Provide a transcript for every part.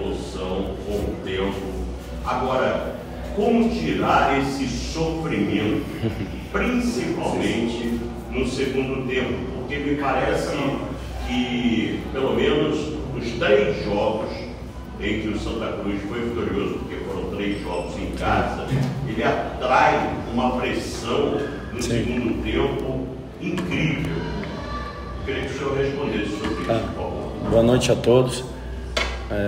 evolução com o tempo. Agora, como tirar esse sofrimento, principalmente no segundo tempo? Porque me parece que, pelo menos, os 3 jogos em que o Santa Cruz foi vitorioso, porque foram 3 jogos em casa, ele atrai uma pressão no segundo tempo incrível. Eu queria que o senhor respondesse sobre isso, por favor. Boa noite a todos.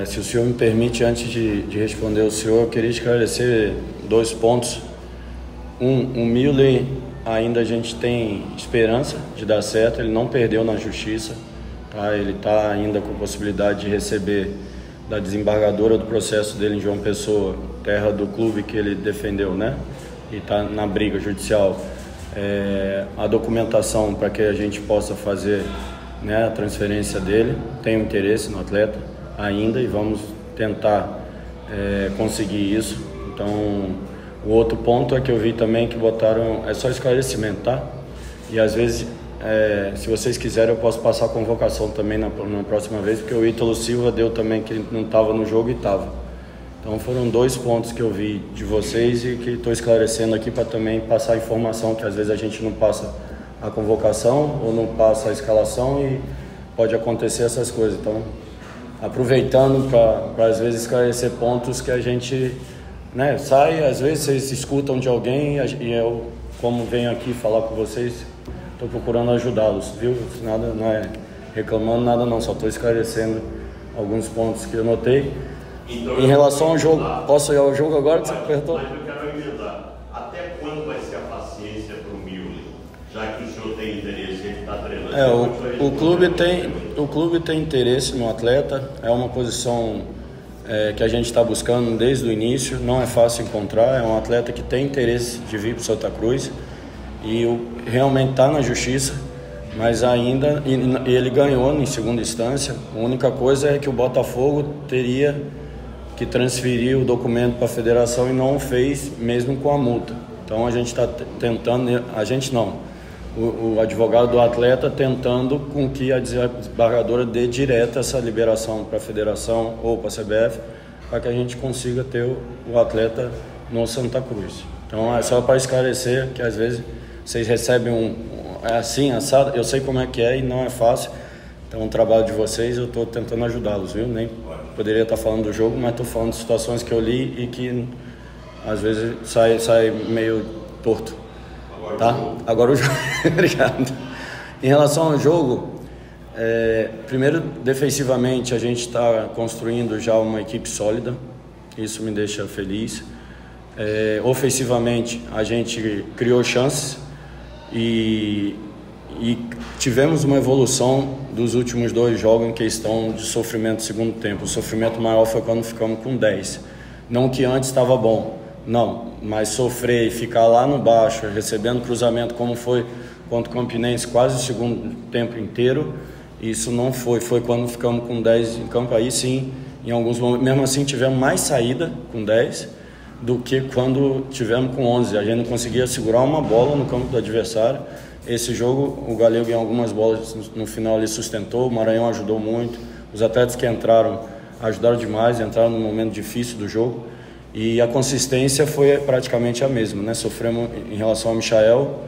Se o senhor me permite, antes de responder ao senhor, eu queria esclarecer 2 pontos. O Miller, ainda a gente tem esperança de dar certo, ele não perdeu na justiça, tá? Ele está ainda com possibilidade de receber da desembargadora do processo dele em João Pessoa, terra do clube que ele defendeu, né? E está na briga judicial. A documentação para que a gente possa fazer, né, a transferência dele. Tenho interesse no atleta ainda e vamos tentar conseguir isso. Então, o outro ponto é que eu vi também que botaram, é só esclarecimento, tá? E às vezes, se vocês quiserem, eu posso passar a convocação também na próxima vez, porque o Ítalo Silva deu também que ele não estava no jogo e estava. Então foram 2 pontos que eu vi de vocês e que estou esclarecendo aqui para também passar a informação, que às vezes a gente não passa a convocação ou não passa a escalação e pode acontecer essas coisas. Então, aproveitando para às vezes esclarecer pontos que a gente, né, sai, às vezes vocês escutam de alguém e eu, como venho aqui falar com vocês, estou procurando ajudá-los, viu? Nada, não é reclamando nada não, só estou esclarecendo alguns pontos que eu notei. Então, em relação ao jogo, posso ir ao jogo agora que você perguntou? Mas eu quero emendar. Até quando vai ser a paciência para o Miller? Já que o senhor tem interesse, ele está treinando. O clube tem interesse no atleta, é uma posição que a gente está buscando desde o início, não é fácil encontrar, é um atleta que tem interesse de vir para o Santa Cruz e realmente está na justiça, mas ainda ele ganhou em segunda instância. A única coisa é que o Botafogo teria que transferir o documento para a federação e não fez, mesmo com a multa. Então a gente está tentando, a gente não, o advogado do atleta tentando com que a desembargadora dê direto essa liberação para a federação ou para a CBF, para que a gente consiga ter o atleta no Santa Cruz. Então é só para esclarecer que às vezes vocês recebem assim, assado, eu sei como é que é e não é fácil. Então o trabalho de vocês, eu estou tentando ajudá-los, viu? Nem poderia estar falando do jogo, mas estou falando de situações que eu li e que às vezes sai meio torto. Tá? Agora o jogo. Obrigado. Em relação ao jogo, primeiro, defensivamente, a gente está construindo já uma equipe sólida, isso me deixa feliz. Ofensivamente, a gente criou chances e tivemos uma evolução dos últimos 2 jogos em questão de sofrimento no segundo tempo. O sofrimento maior foi quando ficamos com 10. Não que antes estava bom, não, mas sofrer e ficar lá no baixo, recebendo cruzamento como foi contra o Campinense quase o segundo tempo inteiro, isso não foi quando ficamos com 10 em campo. Aí sim, em alguns momentos, mesmo assim tivemos mais saída com 10 do que quando tivemos com 11. A gente não conseguia segurar uma bola no campo do adversário. Esse jogo, o Galego em algumas bolas no final ele sustentou, o Maranhão ajudou muito, os atletas que entraram ajudaram demais, entraram num momento difícil do jogo e a consistência foi praticamente a mesma, né? Sofremos em relação ao Michael,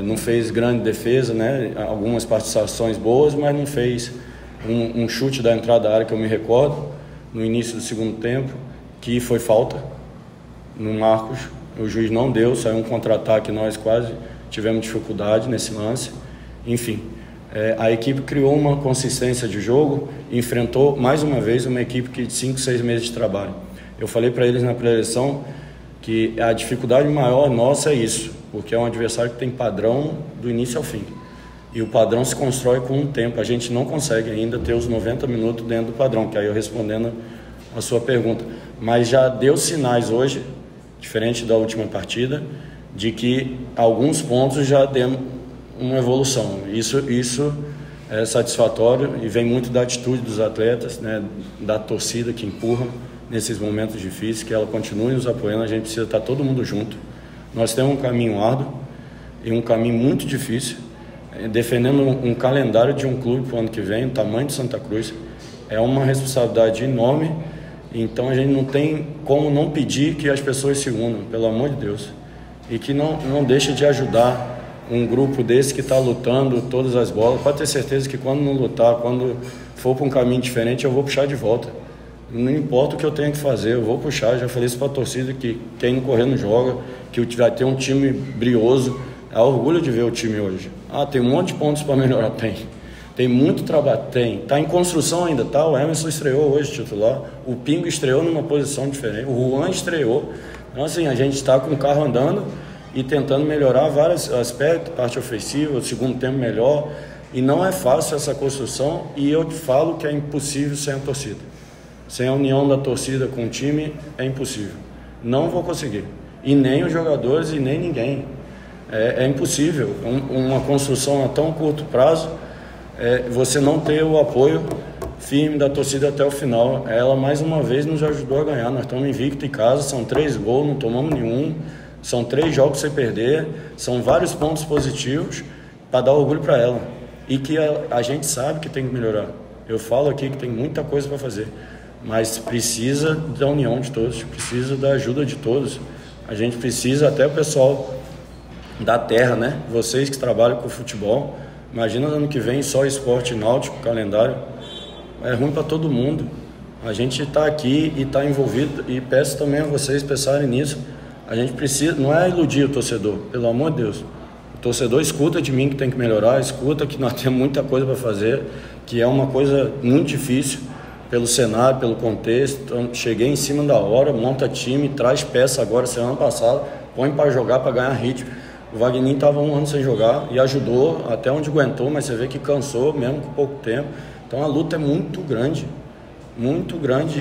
não fez grande defesa, né? Algumas participações boas, mas não fez um chute da entrada da área que eu me recordo, no início do segundo tempo, que foi falta no Marcos, o juiz não deu, saiu um contra-ataque, nós quase tivemos dificuldade nesse lance. Enfim, a equipe criou uma consistência de jogo e enfrentou mais uma vez uma equipe que de 5, 6 meses de trabalho. Eu falei para eles na pré-eleição que a dificuldade maior nossa é isso, porque é um adversário que tem padrão do início ao fim. E o padrão se constrói com um tempo. A gente não consegue ainda ter os 90 minutos dentro do padrão, que aí eu respondendo a sua pergunta. Mas já deu sinais hoje, diferente da última partida, de que alguns pontos já demos uma evolução. Isso é satisfatório e vem muito da atitude dos atletas, né, da torcida que empurra nesses momentos difíceis, que ela continue nos apoiando. A gente precisa estar todo mundo junto. Nós temos um caminho árduo e um caminho muito difícil, defendendo um calendário de um clube para o ano que vem, o tamanho de Santa Cruz, É uma responsabilidade enorme, então a gente não tem como não pedir que as pessoas se unam, pelo amor de Deus. E que não deixe de ajudar um grupo desse que está lutando todas as bolas. Pode ter certeza que quando não lutar, quando for para um caminho diferente, eu vou puxar de volta. Não importa o que eu tenho que fazer, eu vou puxar. Já falei isso para a torcida, que quem não correr não joga, que vai ter um time brioso. Há orgulho de ver o time hoje. Tem um monte de pontos para melhorar, tem muito trabalho, está em construção ainda, tá? O Emerson estreou hoje titular, o Pingo estreou numa posição diferente, o Juan estreou. Então assim, a gente está com o carro andando e tentando melhorar vários aspectos, parte ofensiva, o segundo tempo melhor, e não é fácil essa construção, e eu te falo que é impossível sem a torcida. Sem a união da torcida com o time, é impossível. Não vou conseguir. E nem os jogadores e nem ninguém. É impossível. Uma construção a tão curto prazo, você não ter o apoio firme da torcida até o final. Ela, mais uma vez, nos ajudou a ganhar. Nós estamos invictos em casa, são 3 gols, não tomamos nenhum. São 3 jogos sem perder. São vários pontos positivos para dar orgulho para ela. E que a gente sabe que tem que melhorar. Eu falo aqui que tem muita coisa para fazer. Mas precisa da união de todos, precisa da ajuda de todos. A gente precisa, até o pessoal da terra, né? Vocês que trabalham com futebol, imagina no ano que vem só esporte náutico, calendário. É ruim para todo mundo. A gente está aqui e está envolvido, e peço também a vocês pensarem nisso. A gente precisa, não é iludir o torcedor, pelo amor de Deus. O torcedor escuta de mim que tem que melhorar, escuta que nós temos muita coisa para fazer, que é uma coisa muito difícil pelo cenário, pelo contexto. Então, cheguei em cima da hora, monta time, traz peça agora, semana passada, põe para jogar, para ganhar ritmo. O Wagner estava 1 ano sem jogar e ajudou até onde aguentou, mas você vê que cansou mesmo com pouco tempo. Então a luta é muito grande,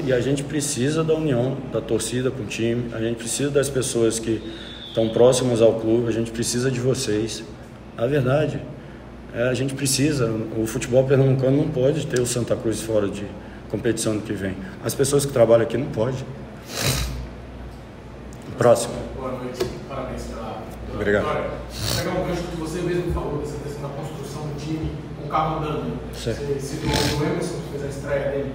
e a gente precisa da união da torcida com o time, a gente precisa das pessoas que estão próximas ao clube, a gente precisa de vocês. A verdade, a gente precisa. O futebol pernambucano não pode ter o Santa Cruz fora de competição ano que vem. As pessoas que trabalham aqui não podem. Próximo. Boa noite, parabéns pela Obrigado. vitória. Vou pegar um gancho que você mesmo falou, dessa questão da construção do time, com o carro andando. Certo. Você citou o Emerson, que fez a estreia dele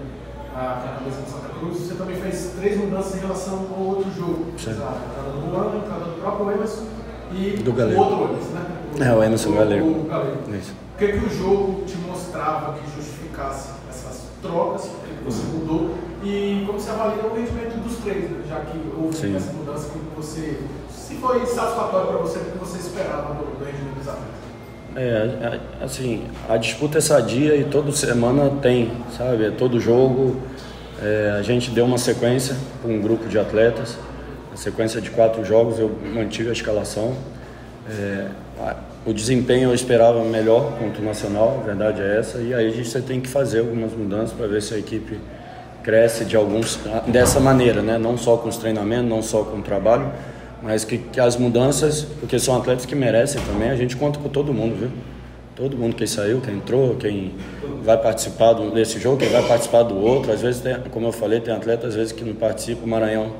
na cabeça do Santa Cruz. Você também fez 3 mudanças em relação ao outro jogo. Certo. A entrada do Juan, a entrada do próprio Emerson e do o outro Emerson, né? O Emerson Galego. O Galego. Isso. O que o jogo te mostrava que justificasse essas trocas, o que você mudou, e como você avalia o rendimento dos 3, né? Já que houve essa mudança que você, se foi satisfatório para você, o que você esperava do rendimento dos atletas? Assim, a disputa é sadia e toda semana tem, sabe? Todo jogo a gente deu uma sequência para um grupo de atletas, a sequência de 4 jogos, eu mantive a escalação. O desempenho eu esperava melhor contra o Nacional, a verdade é essa, e aí a gente tem que fazer algumas mudanças para ver se a equipe cresce dessa maneira, né? Não só com os treinamentos, não só com o trabalho, mas que as mudanças, porque são atletas que merecem também, a gente conta com todo mundo, viu? Todo mundo, quem saiu, quem entrou, quem vai participar desse jogo, quem vai participar do outro. Às vezes, como eu falei, tem atletas às vezes que não participam. O Maranhão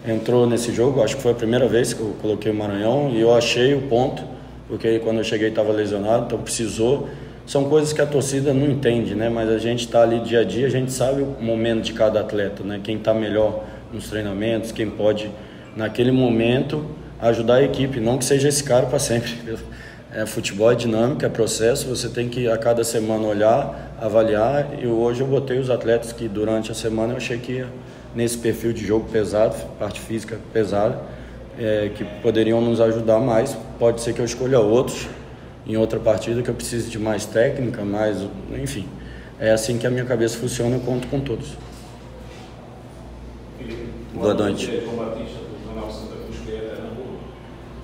entrou nesse jogo, acho que foi a primeira vez que eu coloquei o Maranhão, e eu achei o ponto, porque quando eu cheguei estava lesionado, então precisou. São coisas que a torcida não entende, né? Mas a gente está ali dia a dia, a gente sabe o momento de cada atleta, né? Quem está melhor nos treinamentos, quem pode, naquele momento, ajudar a equipe, não que seja esse cara para sempre. Futebol é dinâmica, é processo, você tem que a cada semana olhar, avaliar, e hoje eu botei os atletas que durante a semana eu achei que ia nesse perfil de jogo pesado, parte física pesada, que poderiam nos ajudar mais. Pode ser que eu escolha outros em outra partida, que eu precise de mais técnica, mais, enfim. É assim que a minha cabeça funciona, eu conto com todos. Felipe, boa noite. João Batista, do Jornal Santa Cruz, que é Pernambuco.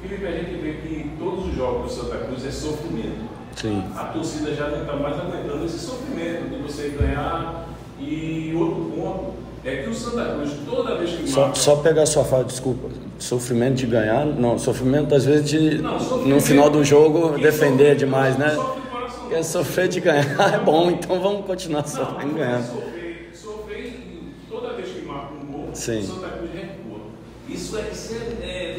Felipe, a gente vê que todos os jogos do Santa Cruz é sofrimento. Sim. A torcida já não está mais aguentando esse sofrimento de você ganhar. E outro ponto é que o Santa Cruz, toda vez que marca... Só pegar sua fala, desculpa, sofrimento de ganhar, não, sofrimento às vezes de, no final do jogo, defender demais, né? Porque sofrer de ganhar é bom, então vamos continuar sofrendo e ganhando. Sofrer toda vez que marca um gol, Sim. o Santa Cruz recua. Isso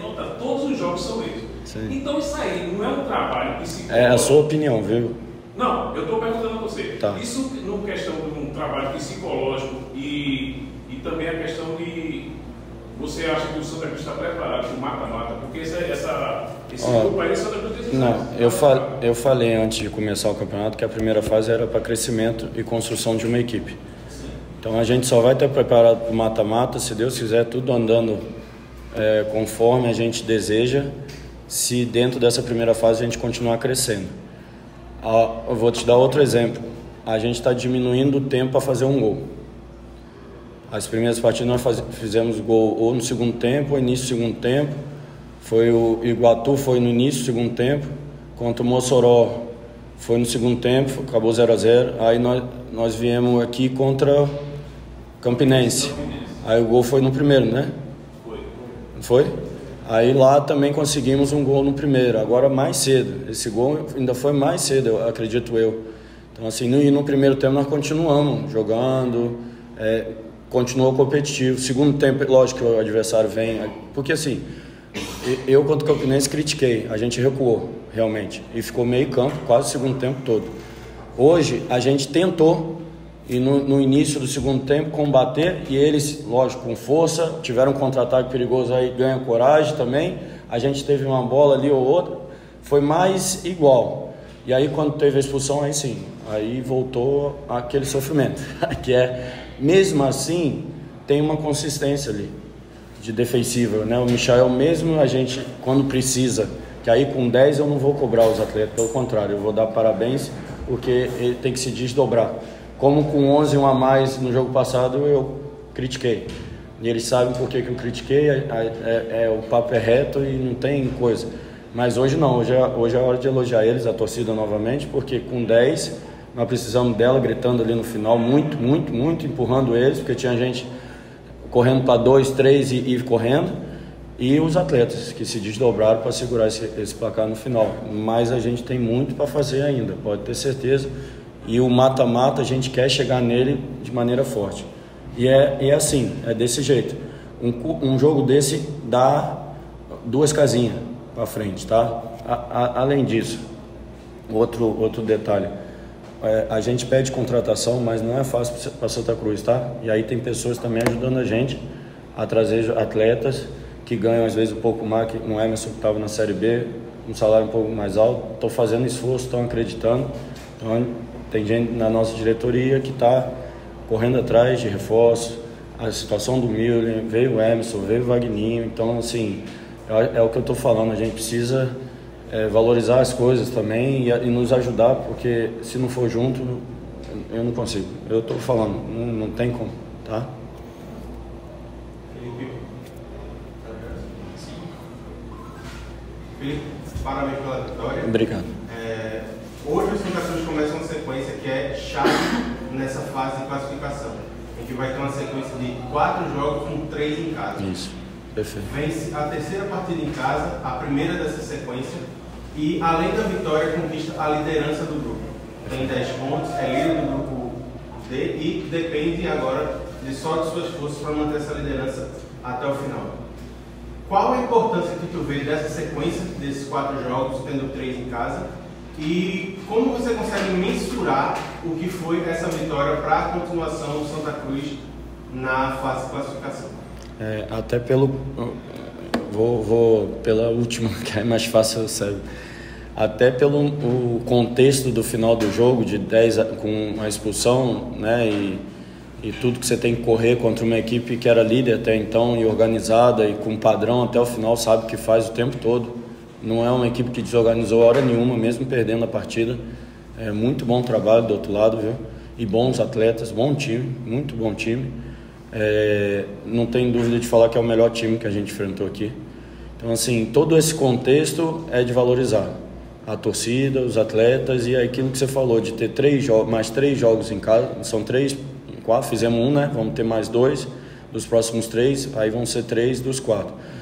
nota, todos os jogos são isso. Sim. Então isso aí não é um trabalho que se... É a sua opinião, viu? Não, eu estou perguntando a você. Tá. Isso, no questão de um trabalho psicológico e também a questão de você acha que o Santa Cruz está preparado para o mata-mata? Porque esse grupo aí, Santa Cruz tem não, eu falei antes de começar o campeonato que a primeira fase era para crescimento e construção de uma equipe. Sim. Então a gente só vai estar preparado para o mata-mata, se Deus quiser, tudo andando conforme a gente deseja, se dentro dessa primeira fase a gente continuar crescendo. Eu vou te dar outro exemplo. A gente está diminuindo o tempo para fazer um gol. As primeiras partidas nós fizemos gol ou no segundo tempo ou início do segundo tempo. Foi o Iguatu, foi no início do segundo tempo. Contra o Mossoró foi no segundo tempo, acabou 0-0. Aí nós viemos aqui contra o Campinense. Aí o gol foi no primeiro, né? Foi? Aí lá também conseguimos um gol no primeiro, agora mais cedo. Esse gol ainda foi mais cedo, acredito eu. Então assim, no primeiro tempo nós continuamos jogando, continuou competitivo. Segundo tempo, lógico que o adversário vem, porque assim, eu contra o Campinense critiquei, a gente recuou realmente e ficou meio campo quase o segundo tempo todo. Hoje a gente tentou e no início do segundo tempo combater, e eles, lógico, com força, tiveram um contra-ataque perigoso aí, ganham coragem também. A gente teve uma bola ali ou outra, foi mais igual. E aí quando teve a expulsão, aí sim, aí voltou aquele sofrimento, que mesmo assim, tem uma consistência ali, de defensiva, né? O Michael mesmo, a gente, quando precisa, que aí com 10 eu não vou cobrar os atletas, pelo contrário, eu vou dar parabéns, porque ele tem que se desdobrar. Como com 11 um a mais no jogo passado, eu critiquei. E eles sabem por que eu critiquei, o papo é reto e não tem coisa. Mas hoje não, hoje é hora de elogiar eles, a torcida novamente, porque com 10 nós precisamos dela gritando ali no final, muito, muito, muito, empurrando eles, porque tinha gente correndo para 2, 3 e ir correndo, e os atletas que se desdobraram para segurar esse placar no final. Mas a gente tem muito para fazer ainda, pode ter certeza. E o mata-mata a gente quer chegar nele de maneira forte. E é assim, é desse jeito. Um jogo desse dá 2 casinhas para frente, tá? Além disso, outro detalhe. A gente pede contratação, mas não é fácil para Santa Cruz, tá? E aí tem pessoas também ajudando a gente a trazer atletas que ganham às vezes um pouco mais, que um Emerson que estava na Série B, um salário um pouco mais alto. Estão fazendo esforço, estão acreditando. Então, tem gente na nossa diretoria que está correndo atrás de reforço. A situação do Miller, veio o Emerson, veio o Vagninho. Então, assim, é o que eu estou falando. A gente precisa valorizar as coisas também e nos ajudar, porque se não for junto, eu não consigo. Eu estou falando, não tem como, tá? Felipe, parabéns pela vitória. Obrigado. Hoje o Santa Cruz começa uma sequência que é chave nessa fase de classificação. A gente vai ter uma sequência de 4 jogos com 3 em casa. Isso, perfeito. Vence a terceira partida em casa, a primeira dessa sequência, e além da vitória conquista a liderança do grupo. Tem 10 pontos, é líder do grupo D e depende agora só de suas forças para manter essa liderança até o final. Qual a importância que tu vê dessa sequência, desses 4 jogos, tendo 3 em casa? E como você consegue mensurar o que foi essa vitória para a continuação do Santa Cruz na fase de classificação? Até vou pela última, que é mais fácil, sabe? Até pelo o contexto do final do jogo, de 10 com a expulsão, né? E tudo que você tem que correr contra uma equipe que era líder até então e organizada e com padrão até o final, sabe que faz o tempo todo. Não é uma equipe que desorganizou hora nenhuma, mesmo perdendo a partida. É muito bom trabalho do outro lado, viu? E bons atletas, bom time, muito bom time. Não tem dúvida de falar que é o melhor time que a gente enfrentou aqui. Então, assim, todo esse contexto é de valorizar a torcida, os atletas e aquilo que você falou, de ter mais 3 jogos em casa. São 3, 4, fizemos 1, né? Vamos ter mais 2 dos próximos 3, aí vão ser 3 dos 4.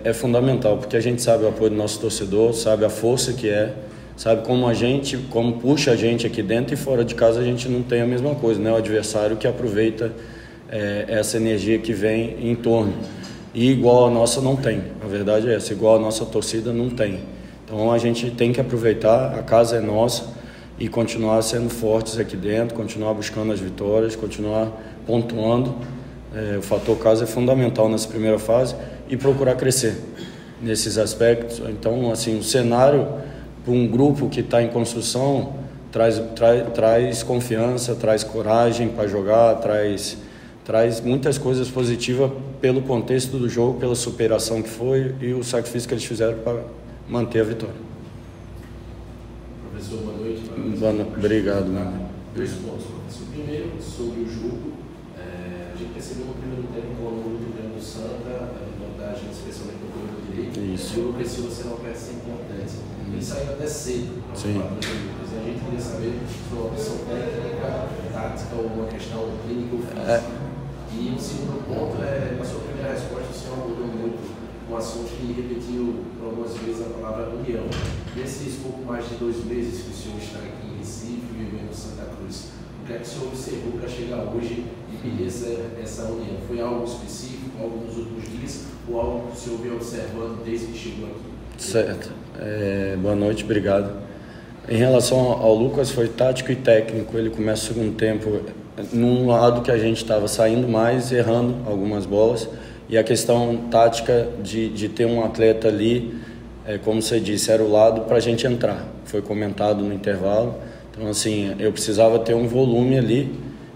É fundamental, porque a gente sabe o apoio do nosso torcedor, sabe a força que sabe como puxa a gente aqui dentro, e fora de casa a gente não tem a mesma coisa, né? O adversário que aproveita essa energia que vem em torno. E igual a nossa não tem, a verdade é essa, igual a nossa torcida não tem. Então a gente tem que aproveitar, a casa é nossa, e continuar sendo fortes aqui dentro, continuar buscando as vitórias, continuar pontuando. O fator casa é fundamental nessa primeira fase e procurar crescer nesses aspectos. Então, assim, o cenário para um grupo que está em construção traz confiança, traz coragem para jogar, traz muitas coisas positivas pelo contexto do jogo, pela superação que foi e o sacrifício que eles fizeram para manter a vitória. Professor, boa noite. Obrigado, mano. 2 pontos, professor. Primeiro, sobre o jogo, a gente percebeu no primeiro tempo, ao longo do treino do Santa, a vantagem, especialmente no corredor direito. Isso. E o Lucas Silva sendo uma peça importante. Ele saiu até cedo. Sim. A gente queria saber se foi uma opção técnica, tática ou uma questão clínica ou física. E o segundo ponto na sua primeira resposta, o senhor abordou muito um assunto que repetiu por algumas vezes a palavra união. Nesses pouco mais de 2 meses que o senhor está aqui em Recife, vivendo em Santa Cruz, o que é que o senhor observou para chegar hoje e pedir essa união? Foi algo específico, algo nos últimos dias, ou algo que o senhor veio observando desde que chegou aqui? Certo. Boa noite, obrigado. Em relação ao Lucas, foi tático e técnico. Ele começa o segundo tempo num lado que a gente estava saindo mais, errando algumas bolas. E a questão tática de ter um atleta ali, como você disse, era o lado para a gente entrar. Foi comentado no intervalo. Então, assim, eu precisava ter um volume ali.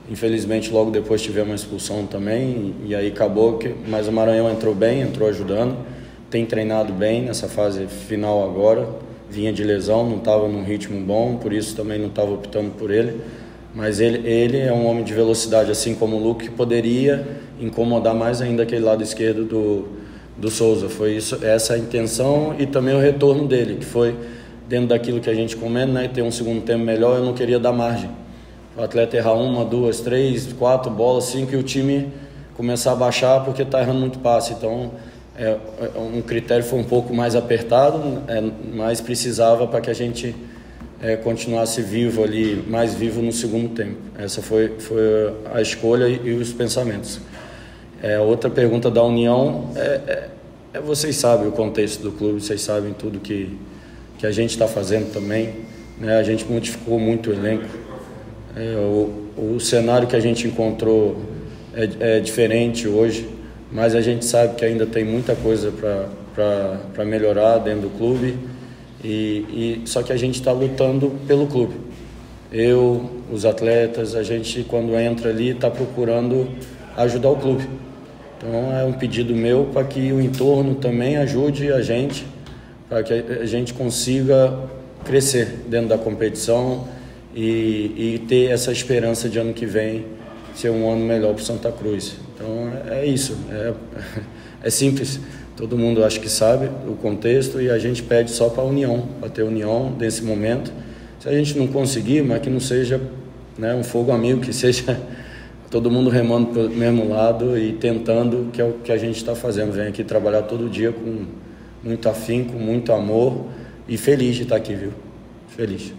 Infelizmente, logo depois tivemos uma expulsão também. E aí acabou mas o Maranhão entrou bem, entrou ajudando. Tem treinado bem nessa fase final agora. Vinha de lesão, não estava num ritmo bom, por isso também não estava optando por ele. Mas ele é um homem de velocidade, assim como o Luke, que poderia incomodar mais ainda aquele lado esquerdo do Souza. Foi essa a intenção e também o retorno dele, que foi dentro daquilo que a gente comenta, né? Ter um segundo tempo melhor, eu não queria dar margem. O atleta errar 1, 2, 3, 4 bolas, 5 e o time começar a baixar porque está errando muito passe. Então, um critério foi um pouco mais apertado, mas precisava para que a gente continuasse vivo ali, mais vivo no segundo tempo. Essa foi a escolha e os pensamentos. Outra pergunta da união, vocês sabem o contexto do clube, vocês sabem tudo que a gente está fazendo também, né? A gente modificou muito o elenco. O cenário que a gente encontrou é diferente hoje, mas a gente sabe que ainda tem muita coisa para melhorar dentro do clube, só que a gente está lutando pelo clube. Os atletas, a gente quando entra ali está procurando ajudar o clube. Então é um pedido meu para que o entorno também ajude a gente, para que a gente consiga crescer dentro da competição e ter essa esperança de ano que vem ser um ano melhor para Santa Cruz. Então é isso, é simples, todo mundo acho que sabe o contexto e a gente pede só para ter união nesse momento. Se a gente não conseguir, mas que não seja, né, um fogo amigo, que seja todo mundo remando pelo mesmo lado e tentando, que é o que a gente está fazendo. Vem aqui trabalhar todo dia com muito afinco, com muito amor e feliz de estar aqui, viu? Feliz.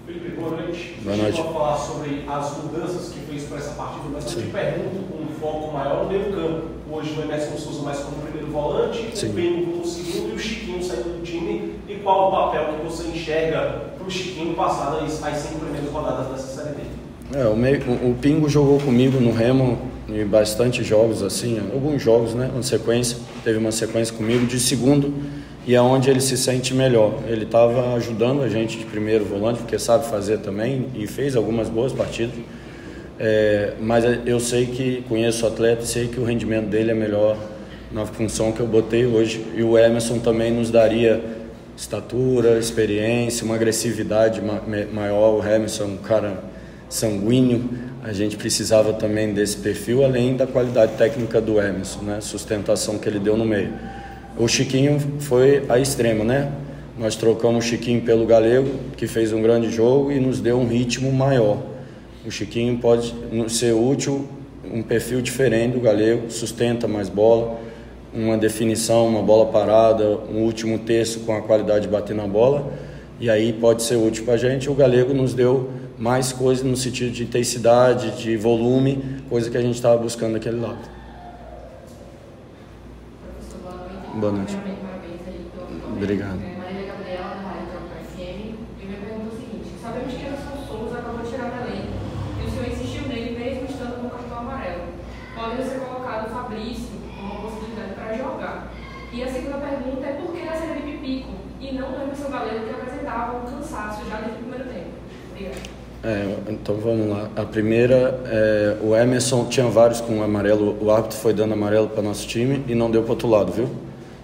Felipe, boa noite. Boa noite. A gente vai falar sobre as mudanças que fez para essa partida, mas eu te pergunto com um foco maior no meio campo. Hoje o Emerson Souza mais como primeiro volante, Sim. o Pingo como segundo e o Chiquinho saindo do time. E qual o papel que você enxerga para o Chiquinho passar as 5 primeiras rodadas dessa Série D? O Pingo jogou comigo no Remo em bastante jogos, assim, alguns jogos, né, teve uma sequência comigo de segundo, e é onde ele se sente melhor. Ele estava ajudando a gente de primeiro volante, porque sabe fazer também, e fez algumas boas partidas. Mas eu sei que conheço o atleta, sei que o rendimento dele é melhor na função que eu botei hoje. E o Emerson também nos daria estatura, experiência, uma agressividade maior. O Emerson é um cara sanguíneo, a gente precisava também desse perfil, além da qualidade técnica do Emerson, né? Sustentação que ele deu no meio. O Chiquinho foi a extrema, né? Nós trocamos o Chiquinho pelo Galego, que fez um grande jogo e nos deu um ritmo maior. O Chiquinho pode ser útil, um perfil diferente do Galego, sustenta mais bola, uma definição, uma bola parada, um último terço com a qualidade de bater na bola, e aí pode ser útil para a gente. O Galego nos deu mais coisa no sentido de intensidade, de volume, coisa que a gente estava buscando daquele lado. Boa noite. Obrigado. Maria Gabriela, da Rádio Tropa FM. Primeira pergunta é o podendo ser colocado o Fabrício como uma possibilidade para jogar. E a segunda pergunta é por que a saída de Pipico e não do Emerson Galeno, que apresentava um cansaço já desde o primeiro tempo? Obrigada. Então vamos lá. A primeira, o Emerson tinha vários com amarelo, o árbitro foi dando amarelo para nosso time e não deu para outro lado, viu?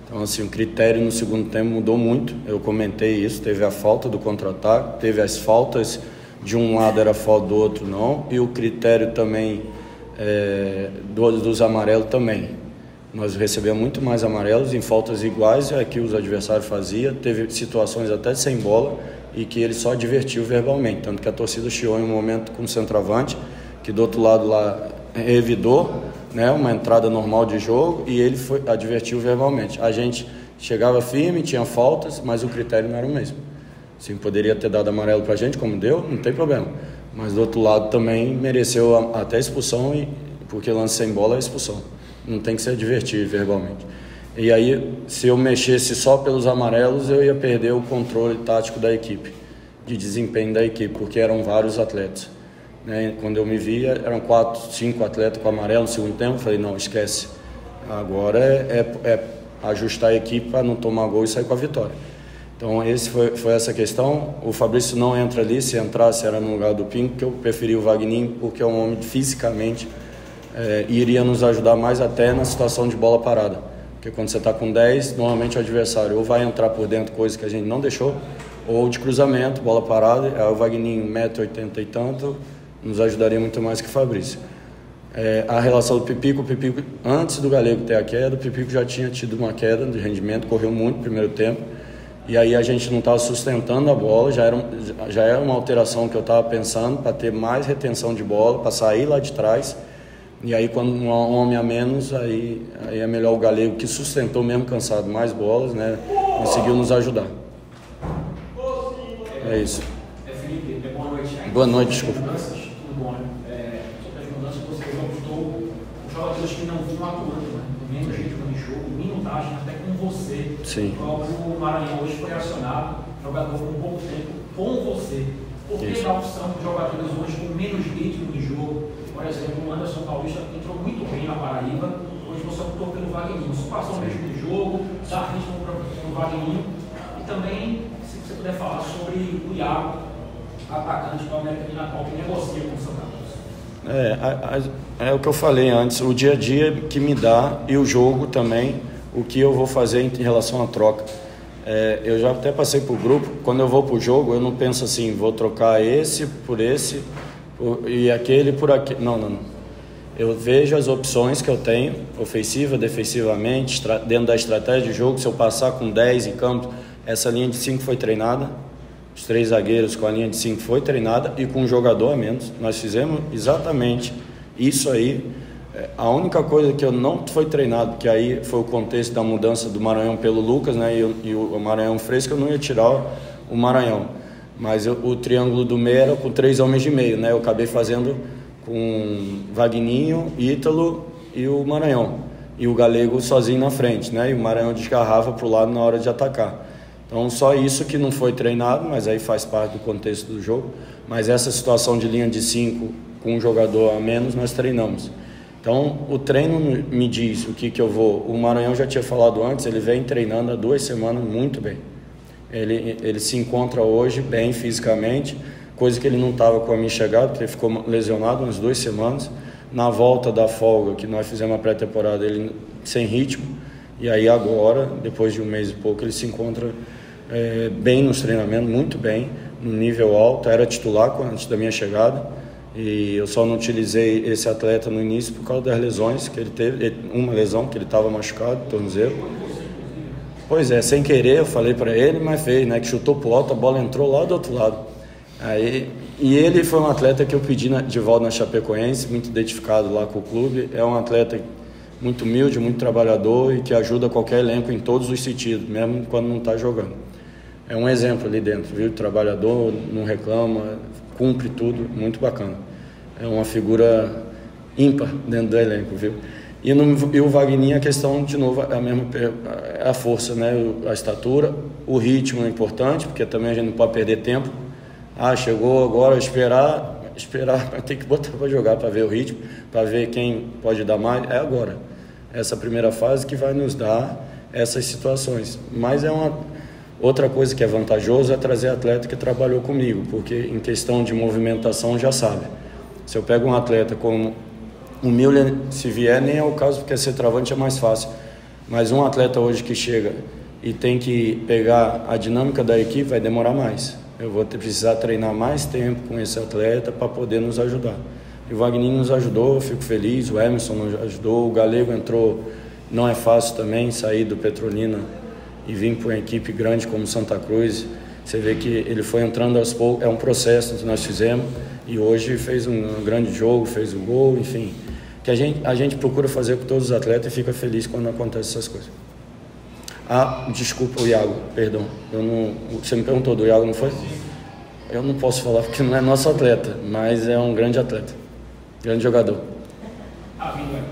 Então assim, o critério no segundo tempo mudou muito, eu comentei isso, teve a falta do contra-ataque, teve as faltas, de um lado era falta, do outro não, e o critério também dos amarelos também. Nós recebemos muito mais amarelos em faltas iguais a que os adversários faziam, teve situações até sem bola, e que ele só advertiu verbalmente, tanto que a torcida chiou em um momento com o centroavante, que do outro lado lá revidou, né, uma entrada normal de jogo, e ele advertiu verbalmente. A gente chegava firme, tinha faltas, mas o critério não era o mesmo. Sim, poderia ter dado amarelo pra gente, como deu, não tem problema, mas do outro lado também mereceu até expulsão, porque lance sem bola é expulsão, não tem que ser advertido verbalmente. E aí, se eu mexesse só pelos amarelos, eu ia perder o controle tático da equipe, de desempenho da equipe, porque eram vários atletas, né? Quando eu me via, eram 4, 5 atletas com amarelo no segundo tempo, eu falei, não, esquece. Agora é ajustar a equipe para não tomar gol e sair com a vitória. Então, foi essa questão. O Fabrício não entra ali, se entrasse era no lugar do Pinho, porque eu preferi o Vagninho, porque é um homem fisicamente, iria nos ajudar mais até na situação de bola parada. Porque quando você está com 10, normalmente o adversário ou vai entrar por dentro, coisa que a gente não deixou, ou de cruzamento, bola parada, aí o Vagninho, 1,80m e tanto, nos ajudaria muito mais que o Fabrício. A relação do Pipico, antes do Galego ter a queda, o Pipico já tinha tido uma queda de rendimento, correu muito no primeiro tempo, e aí a gente não estava sustentando a bola, já era uma alteração que eu estava pensando para ter mais retenção de bola, para sair lá de trás. E aí, quando um homem a menos, aí é melhor o Galego, que sustentou mesmo cansado mais bolas, né? Conseguiu nos ajudar. É isso. Felipe, boa noite. Boa noite, desculpa. Tudo bom, né? Sobre as mudanças que você optou, os jogadores que não vinham atuando, né? No mesmo ritmo de jogo, minutagem, até com você. Sim. O Maranhão hoje foi acionado, jogador com pouco tempo, com você. Por que a opção de jogadores hoje com menos ritmo de jogo? Por exemplo, o Anderson Paulista entrou muito bem na Paraíba, hoje você optou pelo Vagninho. Você passou o mesmo jogo, dá ritmo para o Vagninho. E também, se você puder falar sobre o Iago, atacante do América de Natal, que negocia com o Santa Cruz. É o que eu falei antes, o dia a dia que me dá e o jogo também, o que eu vou fazer em relação à troca. Eu já até passei por grupo, quando eu vou para o jogo, eu não penso assim, vou trocar esse por esse, e aquele por aquele. Não. Eu vejo as opções que eu tenho, ofensiva, defensivamente, dentro da estratégia de jogo. Se eu passar com 10 em campo, essa linha de 5 foi treinada, os 3 zagueiros com a linha de 5 foi treinada e com um jogador a menos. Nós fizemos exatamente isso aí. A única coisa que eu não foi treinado, que aí foi o contexto da mudança do Maranhão pelo Lucas, né, e o Maranhão fresco, eu não ia tirar o Maranhão. Mas o triângulo do meio era com 3 homens de meio, né? Eu acabei fazendo com Vagninho, Ítalo e o Maranhão. E o Galego sozinho na frente, né? E o Maranhão desgarrava para o lado na hora de atacar. Então, só isso que não foi treinado, mas aí faz parte do contexto do jogo. Mas essa situação de linha de 5 com um jogador a menos, nós treinamos. Então, o treino me diz o que eu vou. O Maranhão já tinha falado antes, ele vem treinando há 2 semanas muito bem. Ele se encontra hoje bem fisicamente, coisa que ele não estava com a minha chegada, porque ele ficou lesionado umas 2 semanas. Na volta da folga, que nós fizemos a pré-temporada, ele sem ritmo. E aí agora, depois de 1 mês e pouco, ele se encontra bem nos treinamentos, muito bem, no nível alto. Era titular antes da minha chegada. E eu só não utilizei esse atleta no início por causa das lesões que ele teve. Uma lesão, que ele estava machucado, tornozelo. Pois é, sem querer, eu falei para ele, mas fez, né? Que chutou pro alto, a bola entrou lá do outro lado. E ele foi um atleta que eu pedi de volta na Chapecoense, muito identificado lá com o clube. É um atleta muito humilde, muito trabalhador e que ajuda qualquer elenco em todos os sentidos, mesmo quando não está jogando. É um exemplo ali dentro, viu? Trabalhador, não reclama, cumpre tudo, muito bacana. É uma figura ímpar dentro do elenco, viu? E o Vagninho, a questão, de novo, é a força, né? A estatura, o ritmo é importante, porque também a gente não pode perder tempo. Chegou agora, esperar, esperar, vai ter que botar para jogar, para ver o ritmo, para ver quem pode dar mais. É agora. Essa primeira fase que vai nos dar essas situações. Mas outra coisa que é vantajoso é trazer atleta que trabalhou comigo, porque em questão de movimentação já sabe. Se eu pego um atleta como o Miller, se vier, nem é o caso, porque ser travante é mais fácil. Mas um atleta hoje que chega e tem que pegar a dinâmica da equipe, vai demorar mais. Eu vou precisar treinar mais tempo com esse atleta para poder nos ajudar. E o Wagner nos ajudou, eu fico feliz, o Emerson nos ajudou, o Galego entrou, não é fácil também sair do Petrolina e vir para uma equipe grande como Santa Cruz. Você vê que ele foi entrando aos poucos, é um processo que nós fizemos, e hoje fez um grande jogo, fez um gol, enfim. Que a gente procura fazer com todos os atletas e fica feliz quando acontecem essas coisas. Desculpa, o Iago, perdão. Você me perguntou do Iago, não foi? Eu não posso falar porque não é nosso atleta, mas é um grande atleta, grande jogador. Boa noite,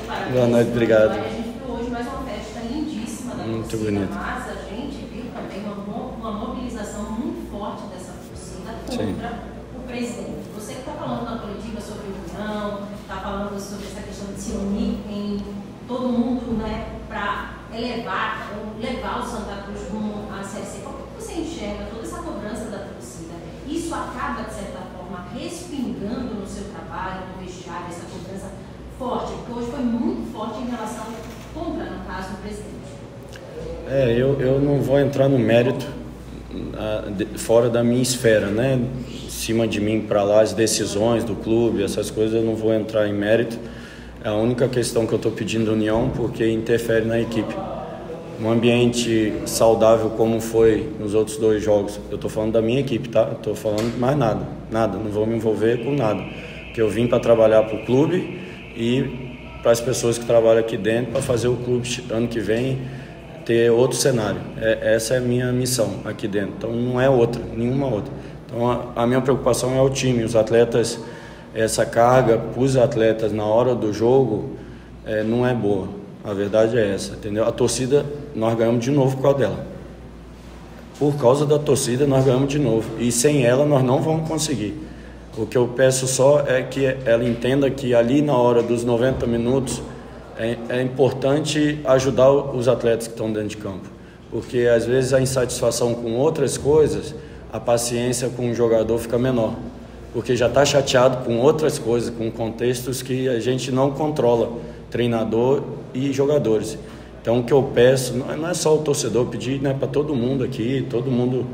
parabéns. Boa noite, obrigado. A gente viu hoje mais uma festa lindíssima da muito torcida, bonito. Mas a gente viu também uma mobilização muito forte dessa torcida contra o presidente. Você que está falando na coletiva sobre união, está falando sobre essa questão de se unir em todo mundo, né, para levar o Santa Cruz rumo à Série C. Como você enxerga toda essa cobrança da torcida? Isso acaba, de certa forma, respingando no seu trabalho, no vestiário, essa cobrança forte, porque hoje foi muito forte em relação contra, no caso, o presidente. Eu não vou entrar no mérito fora da minha esfera, né? Em cima de mim para lá, as decisões do clube, essas coisas, eu não vou entrar em mérito. É a única questão que eu estou pedindo união, porque interfere na equipe. Um ambiente saudável como foi nos outros 2 jogos, eu estou falando da minha equipe, tá? Estou falando mais nada, não vou me envolver com nada. Porque eu vim para trabalhar para o clube e para as pessoas que trabalham aqui dentro, para fazer o clube ano que vem ter outro cenário. Essa é a minha missão aqui dentro, então não é outra, nenhuma outra. Então a minha preocupação é o time, os atletas, essa carga para os atletas na hora do jogo não é boa, a verdade é essa, entendeu? A torcida, nós ganhamos de novo por causa dela. Por causa da torcida nós ganhamos de novo, e sem ela nós não vamos conseguir. O que eu peço só é que ela entenda que ali na hora dos 90 minutos é importante ajudar os atletas que estão dentro de campo, porque às vezes a insatisfação com outras coisas, a paciência com o jogador fica menor, porque já está chateado com outras coisas, com contextos que a gente não controla, treinador e jogadores. Então o que eu peço, não é só o torcedor, pedir, né, para todo mundo aqui, todo mundo,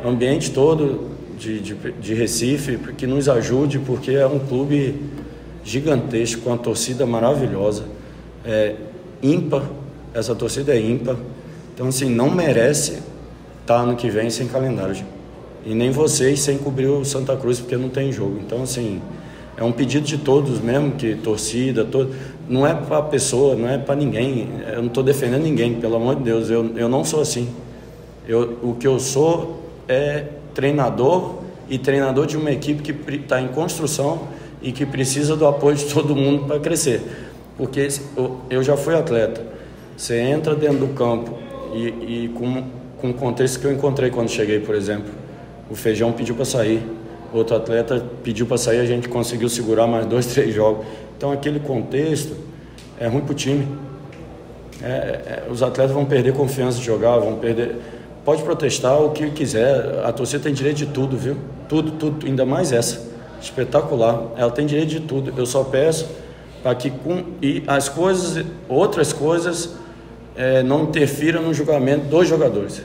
o ambiente todo de Recife, que nos ajude, porque é um clube gigantesco, com uma torcida maravilhosa, ímpar, essa torcida é ímpar, então assim, não merece estar ano que vem sem calendário, e nem vocês sem cobrir o Santa Cruz, porque não tem jogo. Então assim, é um pedido de todos mesmo, que torcida, não é para a pessoa, não é para ninguém, eu não estou defendendo ninguém, pelo amor de Deus, eu não sou assim, o que eu sou é treinador, e treinador de uma equipe que está em construção e que precisa do apoio de todo mundo para crescer, porque eu já fui atleta, você entra dentro do campo e com o contexto que eu encontrei quando cheguei, por exemplo, o Feijão pediu para sair, outro atleta pediu para sair, a gente conseguiu segurar mais 2, 3 jogos, então aquele contexto é ruim para o time, os atletas vão perder confiança de jogar, vão perder. Pode protestar o que quiser, a torcida tem direito de tudo, viu? Tudo, ainda mais essa, espetacular, ela tem direito de tudo. Eu só peço para que e as coisas, outras coisas, não interfiram no julgamento dos jogadores.